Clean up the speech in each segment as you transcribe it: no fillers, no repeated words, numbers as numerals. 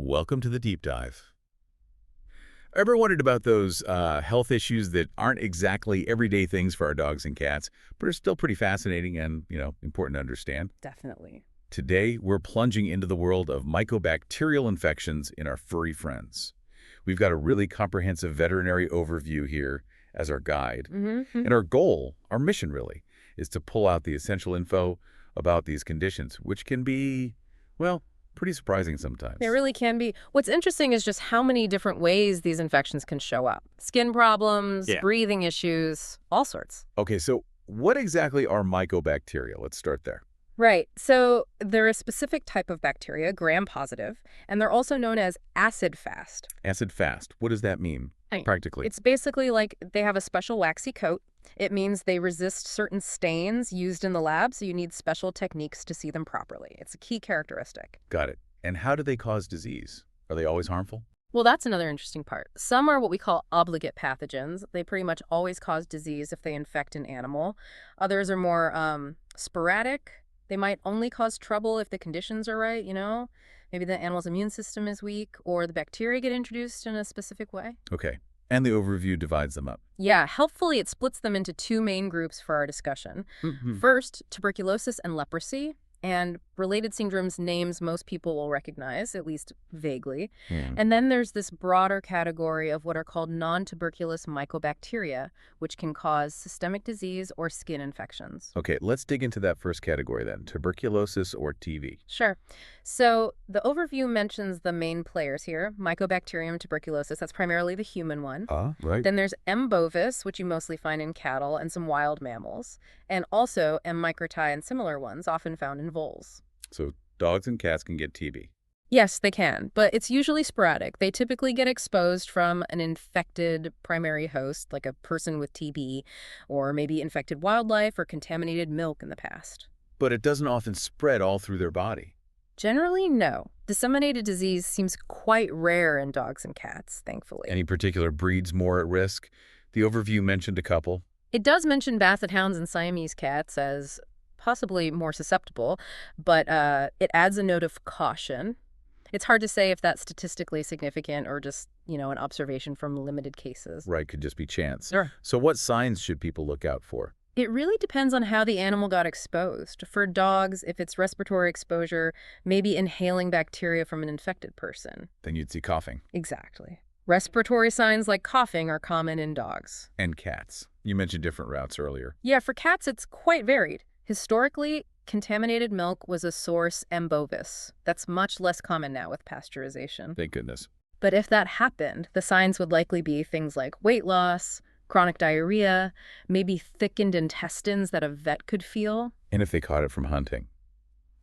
Welcome to the deep dive. Ever wondered about those health issues that aren't exactly everyday things for our dogs and cats, but are still pretty fascinating and, important to understand? Definitely. Today, we're plunging into the world of mycobacterial infections in our furry friends. We've got a really comprehensive veterinary overview here as our guide. Mm-hmm. And our goal, our mission really, is to pull out the essential info about these conditions, which can be, well, pretty surprising sometimes. It really can be. What's interesting is just how many different ways these infections can show up. Skin problems, Yeah. breathing issues, all sorts. Okay, so what exactly are mycobacteria? Let's start there. Right. So they're a specific type of bacteria, gram-positive, and they're also known as acid-fast. Acid fast. What does that mean, Right. practically? It's basically like they have a special waxy coat. It means they resist certain stains used in the lab, so you need special techniques to see them properly. It's a key characteristic. Got it. And how do they cause disease? Are they always harmful? Well, that's another interesting part. Some are what we call obligate pathogens. They pretty much always cause disease if they infect an animal. Others are more sporadic. They might only cause trouble if the conditions are right, Maybe the animal's immune system is weak or the bacteria get introduced in a specific way. Okay. And the overview divides them up. Yeah, helpfully it splits them into two main groups for our discussion. First, tuberculosis and leprosy, and related syndromes names most people will recognize, at least vaguely. And then there's this broader category of what are called non-tuberculous mycobacteria, which can cause systemic disease or skin infections. Okay, let's dig into that first category then, tuberculosis or TB. Sure. So the overview mentions the main players here, Mycobacterium tuberculosis, that's primarily the human one. Right. Then there's M. bovis, which you mostly find in cattle and some wild mammals, and also M. microti and similar ones, often found in voles. So dogs and cats can get TB. Yes, they can, but it's usually sporadic. They typically get exposed from an infected primary host, like a person with TB, or maybe infected wildlife or contaminated milk in the past. But it doesn't often spread all through their body. Generally, no. Disseminated disease seems quite rare in dogs and cats, thankfully. Any particular breeds more at risk? The overview mentioned a couple. It does mention basset hounds and Siamese cats as possibly more susceptible, but it adds a note of caution. It's hard to say if that's statistically significant or just, an observation from limited cases. Right, could just be chance. Sure. So what signs should people look out for? It really depends on how the animal got exposed. For dogs, if it's respiratory exposure, maybe inhaling bacteria from an infected person. Then you'd see coughing. Exactly. Respiratory signs like coughing are common in dogs. And cats. You mentioned different routes earlier. Yeah, for cats, it's quite varied. Historically, contaminated milk was a source M. bovis. That's much less common now with pasteurization. Thank goodness. But if that happened, the signs would likely be things like weight loss, chronic diarrhea, maybe thickened intestines that a vet could feel. And if they caught it from hunting,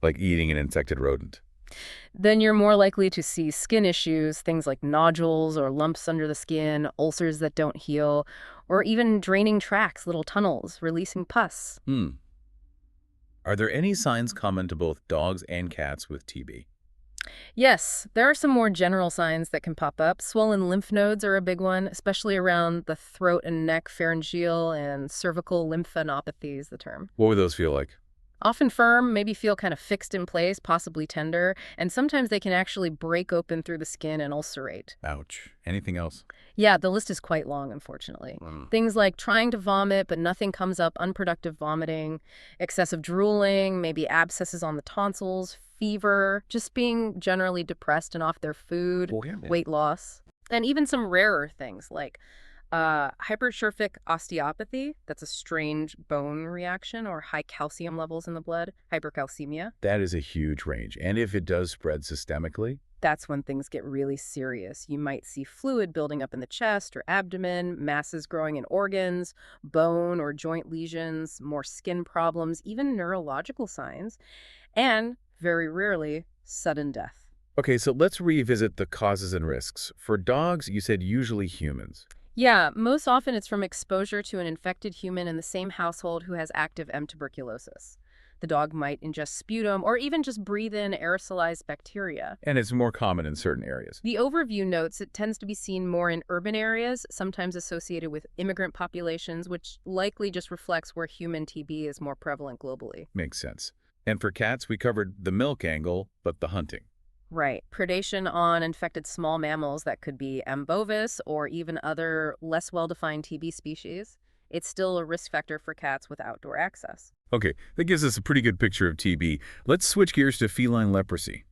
like eating an infected rodent. Then you're more likely to see skin issues, things like nodules or lumps under the skin, ulcers that don't heal, or even draining tracts, little tunnels, releasing pus. Are there any signs common to both dogs and cats with TB? Yes, there are some more general signs that can pop up. Swollen lymph nodes are a big one, especially around the throat and neck, pharyngeal and cervical lymphadenopathy is the term. What would those feel like? Often firm, maybe feel kind of fixed in place, possibly tender, and sometimes they can actually break open through the skin and ulcerate. Ouch. Anything else? Yeah, the list is quite long, unfortunately. Things like trying to vomit, but nothing comes up, unproductive vomiting, excessive drooling, maybe abscesses on the tonsils, fever, just being generally depressed and off their food, weight loss, and even some rarer things like hypertrophic osteopathy, that's a strange bone reaction, or high calcium levels in the blood, hypercalcemia. That is a huge range. And if it does spread systemically? That's when things get really serious. You might see fluid building up in the chest or abdomen, masses growing in organs, bone or joint lesions, more skin problems, even neurological signs, and, very rarely, sudden death. Okay, so let's revisit the causes and risks. For dogs, you said usually humans. Yeah, most often it's from exposure to an infected human in the same household who has active M. tuberculosis. The dog might ingest sputum or even just breathe in aerosolized bacteria. And it's more common in certain areas. The overview notes it tends to be seen more in urban areas, sometimes associated with immigrant populations, which likely just reflects where human TB is more prevalent globally. Makes sense. And for cats, we covered the milk angle, but the hunting. Right. Predation on infected small mammals that could be M. bovis or even other less well-defined TB species. It's still a risk factor for cats with outdoor access. Okay, that gives us a pretty good picture of TB. Let's switch gears to feline leprosy.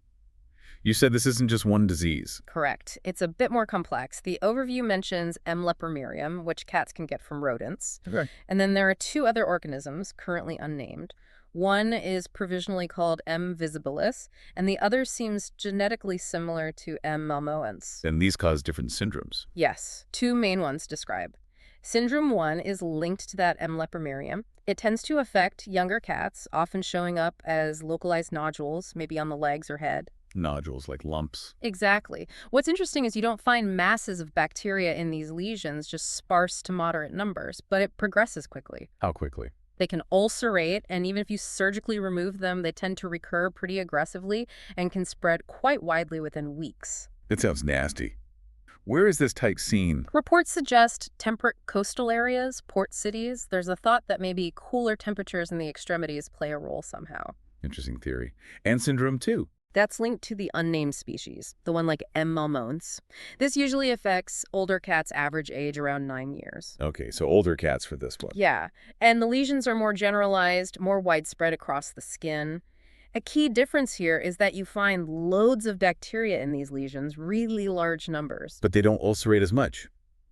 You said this isn't just one disease. Correct. It's a bit more complex. The overview mentions M. lepromirium, which cats can get from rodents. Okay. And then there are two other organisms, currently unnamed. One is provisionally called M. visibilis, and the other seems genetically similar to M. malmoense. And these cause different syndromes. Yes, two main ones describe. Syndrome 1 is linked to that M. lepromirium. It tends to affect younger cats, often showing up as localized nodules, maybe on the legs or head. Nodules like lumps. Exactly. What's interesting is you don't find masses of bacteria in these lesions, just sparse to moderate numbers, but it progresses quickly. How quickly? They can ulcerate, and even if you surgically remove them, they tend to recur pretty aggressively and can spread quite widely within weeks. It sounds nasty. Where is this type seen? Reports suggest temperate coastal areas, port cities. There's a thought that maybe cooler temperatures in the extremities play a role somehow. Interesting theory. And syndrome 2. That's linked to the unnamed species, the one like M. malmoense. This usually affects older cats' average age around 9 years. Okay, so older cats for this one. Yeah, and the lesions are more generalized, more widespread across the skin. A key difference here is that you find loads of bacteria in these lesions, really large numbers. But they don't ulcerate as much.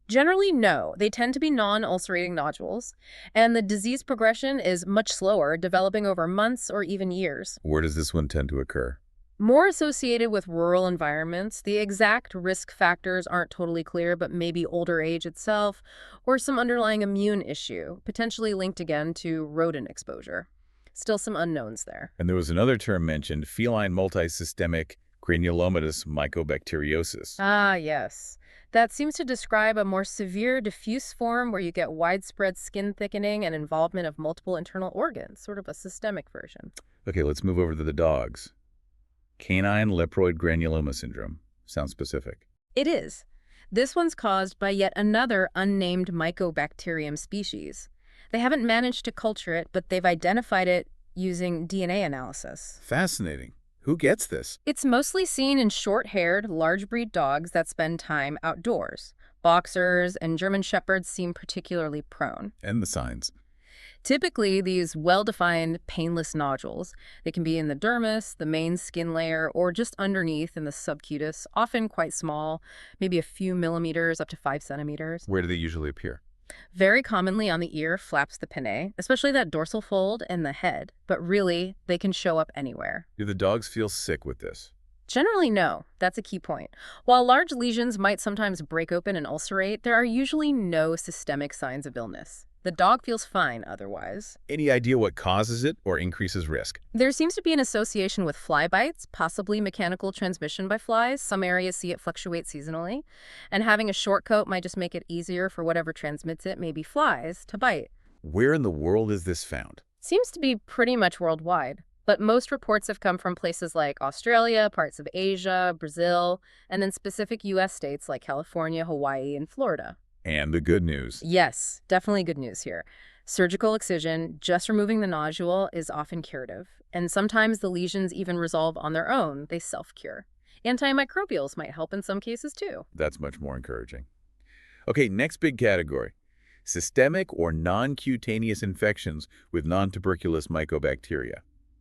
Generally, no. They tend to be non-ulcerating nodules, and the disease progression is much slower, developing over months or even years. Where does this one tend to occur? More associated with rural environments, the exact risk factors aren't totally clear, but maybe older age itself or some underlying immune issue, potentially linked again to rodent exposure. Still some unknowns there. And there was another term mentioned, feline multisystemic granulomatous mycobacteriosis. Ah, yes. That seems to describe a more severe diffuse form where you get widespread skin thickening and involvement of multiple internal organs, sort of a systemic version. Okay, let's move over to the dogs. Canine leproid granuloma syndrome. Sounds specific. It is. This one's caused by yet another unnamed Mycobacterium species. They haven't managed to culture it, but they've identified it using DNA analysis. Fascinating. Who gets this? It's mostly seen in short-haired, large-breed dogs that spend time outdoors. Boxers and German Shepherds seem particularly prone. And the signs. Typically, these well-defined, painless nodules, they can be in the dermis, the main skin layer, or just underneath in the subcutis, often quite small, maybe a few millimeters up to 5 centimeters. Where do they usually appear? Very commonly on the ear, flaps the pinnae, especially that dorsal fold and the head, but really, they can show up anywhere. Do the dogs feel sick with this? Generally, no. That's a key point. While large lesions might sometimes break open and ulcerate, there are usually no systemic signs of illness. The dog feels fine otherwise. Any idea what causes it or increases risk? There seems to be an association with fly bites, possibly mechanical transmission by flies. Some areas see it fluctuate seasonally. And having a short coat might just make it easier for whatever transmits it, maybe flies, to bite. Where in the world is this found? Seems to be pretty much worldwide. But most reports have come from places like Australia, parts of Asia, Brazil, and then specific U.S. states like California, Hawaii, and Florida. And the good news. Yes, definitely good news here. Surgical excision, just removing the nodule, is often curative. And sometimes the lesions even resolve on their own. They self-cure. Antimicrobials might help in some cases too. That's much more encouraging. Okay, next big category. Systemic or non-cutaneous infections with non-tuberculous mycobacteria.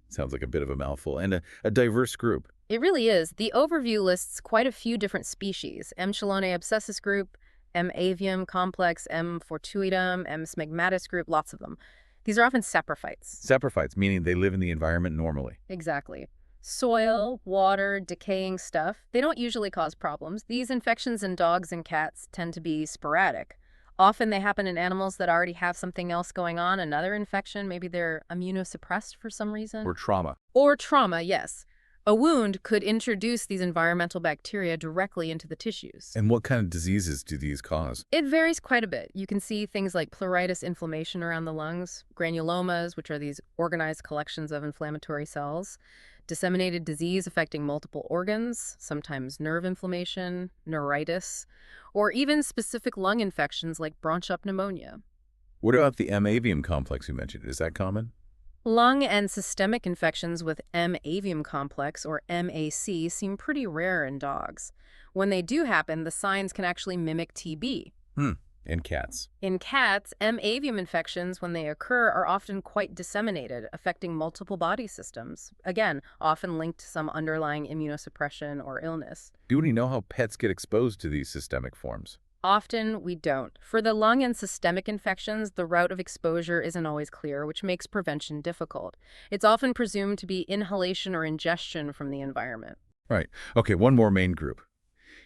Sounds like a bit of a mouthful, and a diverse group. It really is. The overview lists quite a few different species. M. chelonae abscessus group, M. avium complex, M. fortuitum, M. smegmatis group, lots of them. These are often saprophytes. Saprophytes, meaning they live in the environment normally. Exactly. Soil, water, decaying stuff, they don't usually cause problems. These infections in dogs and cats tend to be sporadic. Often they happen in animals that already have something else going on, another infection, maybe they're immunosuppressed for some reason. Or trauma. Or trauma, yes. A wound could introduce these environmental bacteria directly into the tissues. And what kind of diseases do these cause? It varies quite a bit. You can see things like pleuritis, inflammation around the lungs, granulomas, which are these organized collections of inflammatory cells, disseminated disease affecting multiple organs, sometimes nerve inflammation, neuritis, or even specific lung infections like bronchiopneumonia. What about the M. avium complex you mentioned? Is that common? Lung and systemic infections with M. avium complex, or MAC, seem pretty rare in dogs. When they do happen, the signs can actually mimic TB. Hmm. In cats. In cats, M. avium infections, when they occur, are often quite disseminated, affecting multiple body systems. Again, often linked to some underlying immunosuppression or illness. Do we know how pets get exposed to these systemic forms? Often, we don't. For the lung and systemic infections, the route of exposure isn't always clear, which makes prevention difficult. It's often presumed to be inhalation or ingestion from the environment. Right. Okay, one more main group.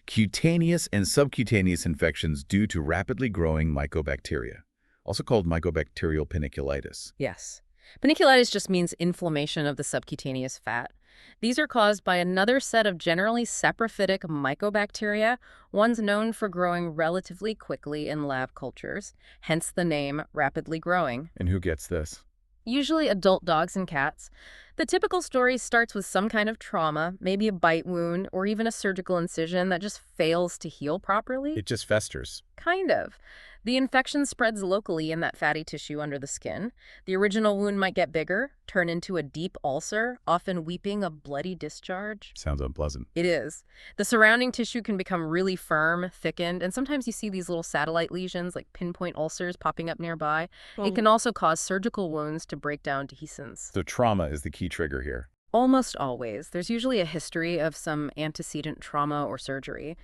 Cutaneous and subcutaneous infections due to rapidly growing mycobacteria, also called mycobacterial paniculitis. Yes. Paniculitis just means inflammation of the subcutaneous fat. These are caused by another set of generally saprophytic mycobacteria, ones known for growing relatively quickly in lab cultures, hence the name rapidly growing. And who gets this? Usually adult dogs and cats. The typical story starts with some kind of trauma, maybe a bite wound, or even a surgical incision that just fails to heal properly. It just festers. Kind of. The infection spreads locally in that fatty tissue under the skin. The original wound might get bigger, turn into a deep ulcer, often weeping a bloody discharge. Sounds unpleasant. It is. The surrounding tissue can become really firm, thickened, and sometimes you see these little satellite lesions like pinpoint ulcers popping up nearby. It can also cause surgical wounds to break down dehiscence. So trauma is the key trigger here. Almost always. There's usually a history of some antecedent trauma or surgery.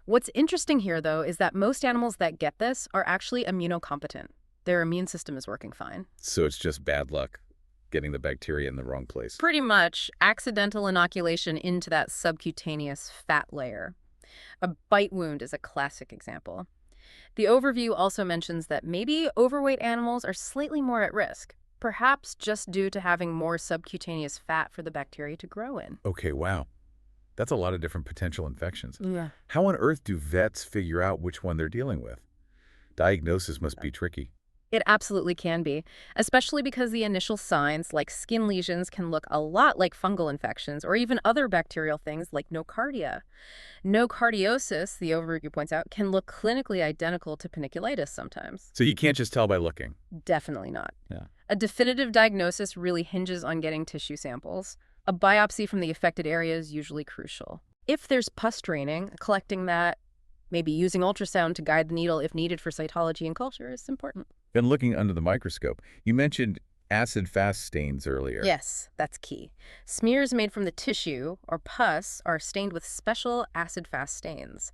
What's interesting here, though, is that most animals that get this are actually immunocompetent. Their immune system is working fine. So it's just bad luck getting the bacteria in the wrong place. Pretty much accidental inoculation into that subcutaneous fat layer. A bite wound is a classic example. The overview also mentions that maybe overweight animals are slightly more at risk, perhaps just due to having more subcutaneous fat for the bacteria to grow in. Okay, wow. That's a lot of different potential infections. Yeah. How on earth do vets figure out which one they're dealing with? Diagnosis must be tricky. It absolutely can be, especially because the initial signs, like skin lesions, can look a lot like fungal infections or even other bacterial things like nocardia. Nocardiosis, the overview points out, can look clinically identical to paniculitis sometimes. So you can't just tell by looking. Definitely not. Yeah. A definitive diagnosis really hinges on getting tissue samples. A biopsy from the affected area is usually crucial. If there's pus draining, collecting that, maybe using ultrasound to guide the needle if needed for cytology and culture is important. Then looking under the microscope, you mentioned acid-fast stains earlier. Yes, that's key. Smears made from the tissue, or pus, are stained with special acid-fast stains.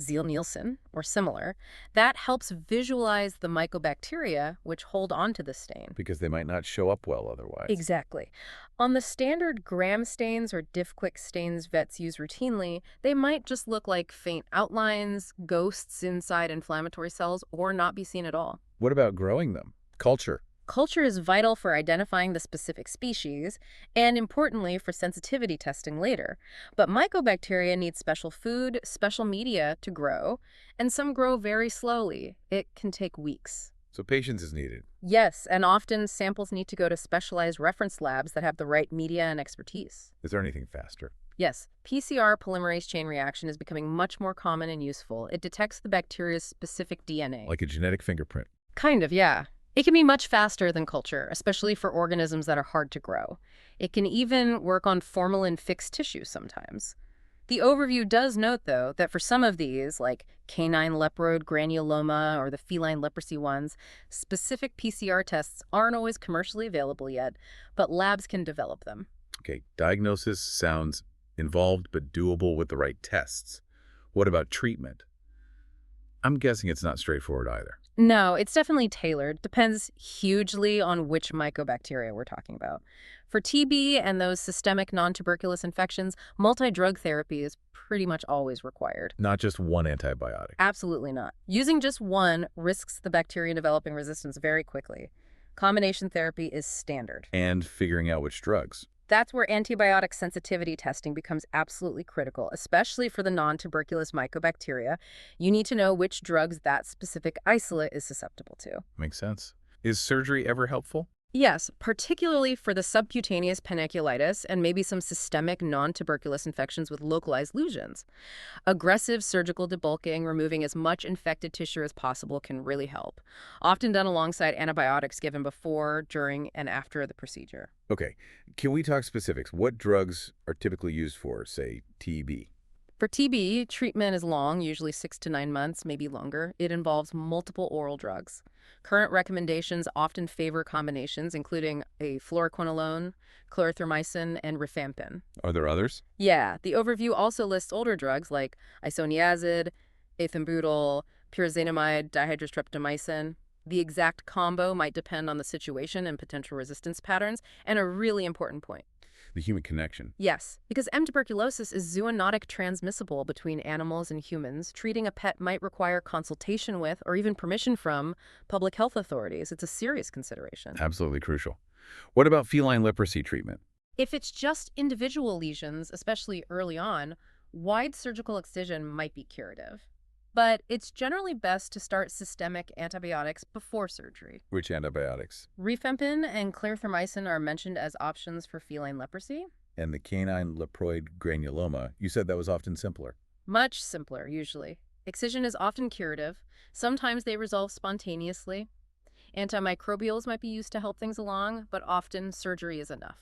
Zeal-Nielsen, or similar, that helps visualize the mycobacteria which hold onto the stain. Because they might not show up well otherwise. Exactly. On the standard gram stains or diff-quick stains vets use routinely, they might just look like faint outlines, ghosts inside inflammatory cells, or not be seen at all. What about growing them? Culture. Culture is vital for identifying the specific species and, importantly, for sensitivity testing later. But mycobacteria need special food, special media to grow, and some grow very slowly. It can take weeks. So patience is needed. Yes, and often samples need to go to specialized reference labs that have the right media and expertise. Is there anything faster? Yes, PCR polymerase chain reaction is becoming much more common and useful. It detects the bacteria's specific DNA. Like a genetic fingerprint. Kind of, yeah. It can be much faster than culture, especially for organisms that are hard to grow. It can even work on formalin-fixed tissue sometimes. The overview does note, though, that for some of these, like canine leprode granuloma or the feline leprosy ones, specific PCR tests aren't always commercially available yet, but labs can develop them. Okay, diagnosis sounds involved but doable with the right tests. What about treatment? I'm guessing it's not straightforward either. No, it's definitely tailored. Depends hugely on which mycobacteria we're talking about. For TB and those systemic non-tuberculous infections, multi-drug therapy is pretty much always required. Not just one antibiotic. Absolutely not. Using just one risks the bacteria developing resistance very quickly. Combination therapy is standard. And figuring out which drugs. That's where antibiotic sensitivity testing becomes absolutely critical, especially for the non-tuberculous mycobacteria. You need to know which drugs that specific isolate is susceptible to. Makes sense. Is surgery ever helpful? Yes, particularly for the subcutaneous panniculitis and maybe some systemic non-tuberculous infections with localized lesions. Aggressive surgical debulking, removing as much infected tissue as possible, can really help. Often done alongside antibiotics given before, during, and after the procedure. Okay, can we talk specifics? What drugs are typically used for, say, TB? For TB, treatment is long, usually 6 to 9 months, maybe longer. It involves multiple oral drugs. Current recommendations often favor combinations, including a fluoroquinolone, clarithromycin, and rifampin. Are there others? Yeah, the overview also lists older drugs like isoniazid, ethambutol, pyrazinamide, dihydrostreptomycin. The exact combo might depend on the situation and potential resistance patterns, and a really important point. The human connection. Yes, because M. tuberculosis is zoonotic transmissible between animals and humans, treating a pet might require consultation with or even permission from public health authorities. It's a serious consideration. Absolutely crucial. What about feline leprosy treatment? If it's just individual lesions, especially early on, wide surgical excision might be curative. But it's generally best to start systemic antibiotics before surgery. Which antibiotics? Rifampin and clarithromycin are mentioned as options for feline leprosy. And the canine leproid granuloma, you said that was often simpler. Much simpler, usually. Excision is often curative. Sometimes they resolve spontaneously. Antimicrobials might be used to help things along, but often surgery is enough.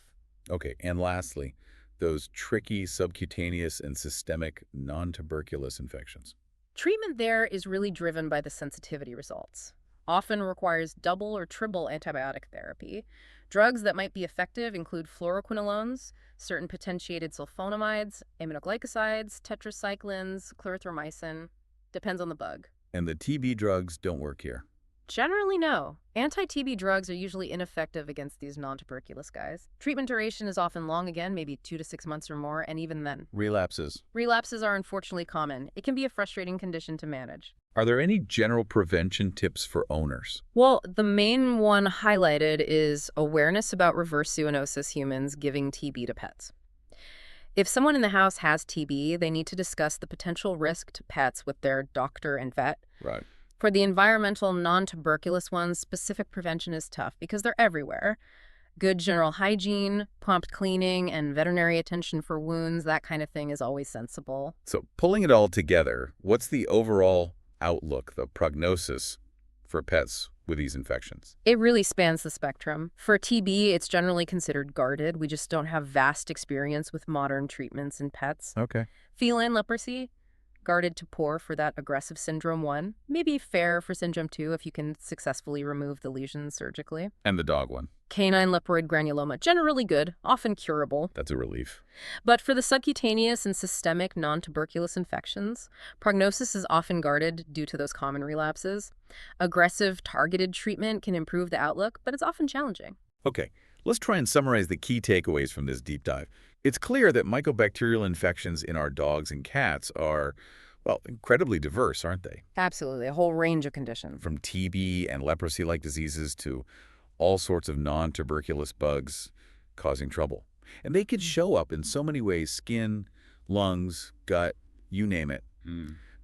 Okay, and lastly, those tricky subcutaneous and systemic non-tuberculous infections. Treatment there is really driven by the sensitivity results. Often requires double or triple antibiotic therapy. Drugs that might be effective include fluoroquinolones, certain potentiated sulfonamides, aminoglycosides, tetracyclines, clarithromycin. Depends on the bug. And the TB drugs don't work here. Generally, no. Anti-TB drugs are usually ineffective against these non-tuberculous guys. Treatment duration is often long again, maybe 2 to 6 months or more, and even then. Relapses. Relapses are unfortunately common. It can be a frustrating condition to manage. Are there any general prevention tips for owners? Well, the main one highlighted is awareness about reverse zoonosis humans giving TB to pets. If someone in the house has TB, they need to discuss the potential risk to pets with their doctor and vet. Right. For the environmental non-tuberculous ones, specific prevention is tough because they're everywhere. Good general hygiene, prompt cleaning, and veterinary attention for wounds, that kind of thing is always sensible. So pulling it all together, what's the overall outlook, the prognosis for pets with these infections? It really spans the spectrum. For TB, it's generally considered guarded. We just don't have vast experience with modern treatments in pets. Okay. Feline leprosy, guarded to poor for that aggressive syndrome 1. Maybe fair for syndrome 2 if you can successfully remove the lesions surgically. And the dog one. Canine leproid granuloma, generally good, often curable. That's a relief. But for the subcutaneous and systemic non-tuberculous infections, prognosis is often guarded due to those common relapses. Aggressive, targeted treatment can improve the outlook, but it's often challenging. Okay, let's try and summarize the key takeaways from this deep dive. It's clear that mycobacterial infections in our dogs and cats are, well, incredibly diverse, aren't they? Absolutely, a whole range of conditions. From TB and leprosy-like diseases to all sorts of non-tuberculous bugs causing trouble. And they could show up in so many ways: skin, lungs, gut, you name it.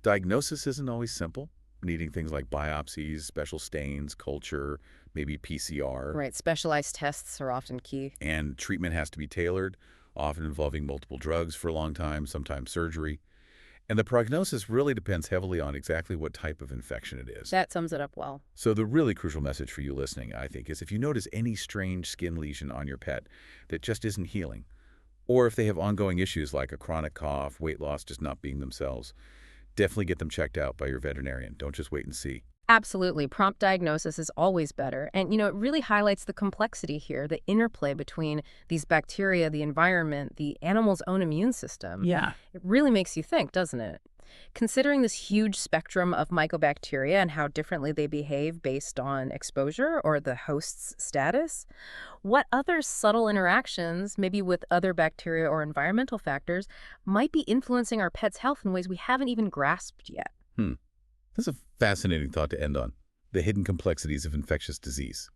Diagnosis isn't always simple, needing things like biopsies, special stains, culture, maybe PCR. Right, specialized tests are often key. And treatment has to be tailored, often involving multiple drugs for a long time, sometimes surgery. And the prognosis really depends heavily on exactly what type of infection it is. That sums it up well. So the really crucial message for you listening, I think, is if you notice any strange skin lesion on your pet that just isn't healing, or if they have ongoing issues like a chronic cough, weight loss, just not being themselves, definitely get them checked out by your veterinarian. Don't just wait and see. Absolutely. Prompt diagnosis is always better. And, it really highlights the complexity here, the interplay between these bacteria, the environment, the animal's own immune system. Yeah. It really makes you think, doesn't it? Considering this huge spectrum of mycobacteria and how differently they behave based on exposure or the host's status, what other subtle interactions, maybe with other bacteria or environmental factors, might be influencing our pet's health in ways we haven't even grasped yet? That's a fascinating thought to end on. The hidden complexities of infectious disease.